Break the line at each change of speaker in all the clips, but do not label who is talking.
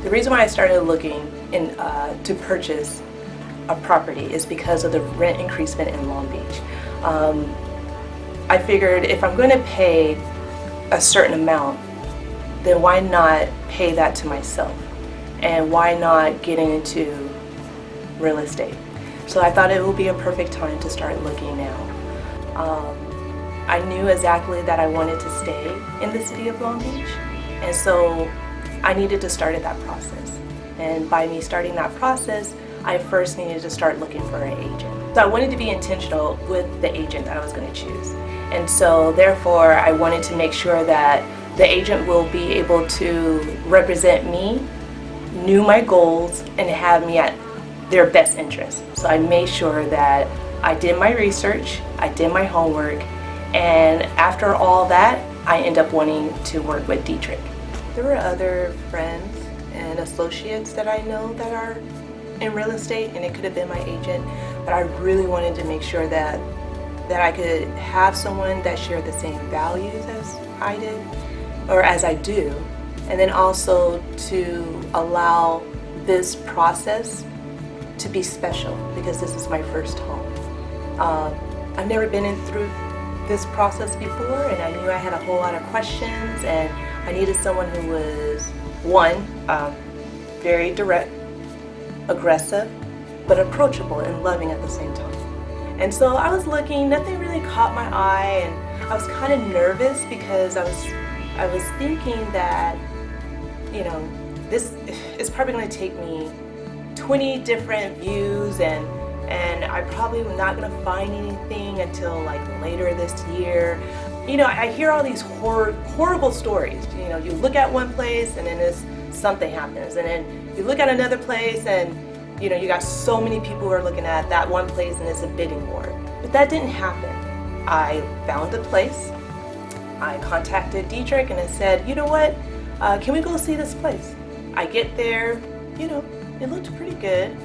The reason why I started looking to purchase a property is because of the rent increasement in Long Beach. I figured if I'm going to pay a certain amount, then why not pay that to myself? And why not get into real estate? So I thought it would be a perfect time to start looking now. I knew exactly that I wanted to stay in the city of Long Beach, and so I needed to start that process. And by me starting that process, I first needed to start looking for an agent. So I wanted to be intentional with the agent that I was going to choose. And so therefore, I wanted to make sure that the agent will be able to represent me, knew my goals, and have me at their best interest. So I made sure that I did my research, I did my homework, and after all that, I ended up wanting to work with Dietric. There were other friends and associates that I know that are in real estate, and it could have been my agent, but I really wanted to make sure that I could have someone that shared the same values as I did, or as I do, and then also to allow this process to be special, because this is my first home. I've never been through this process before, and I knew I had a whole lot of questions, and I needed someone who was, one, very direct, aggressive, but approachable and loving at the same time. And so I was looking, nothing really caught my eye, and I was kind of nervous because I was thinking that, you know, this is probably going to take me 20 different views, and I probably am not going to find anything until like later this year. You know, I hear all these horrible stories. You know, you look at one place and then something happens, and then you look at another place and, you know, you got so many people who are looking at that one place and it's a bidding war. But that didn't happen. I found a place. I contacted Dietric and I said, you know what, can we go see this place? I get there, you know, it looked pretty good.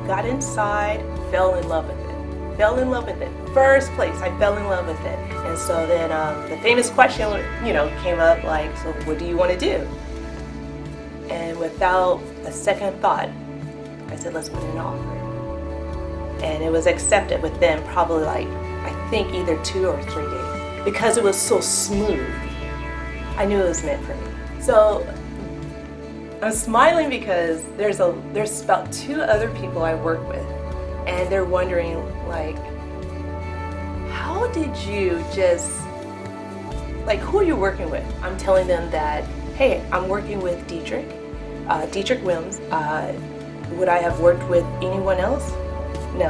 Got inside, fell in love with it. Fell in love with it. First place, I fell in love with it. And so then the famous question, you know, came up like, so what do you want to do? And without a second thought, I said, let's put in an offer. And it was accepted within probably like, I think either 2 or 3 days. Because it was so smooth, I knew it was meant for me. So I'm smiling because there's about 2 other people I work with, and they're wondering, like, how did you just, like, who are you working with? I'm telling them that, hey, I'm working with Dietric Williams. Would I have worked with anyone else? No.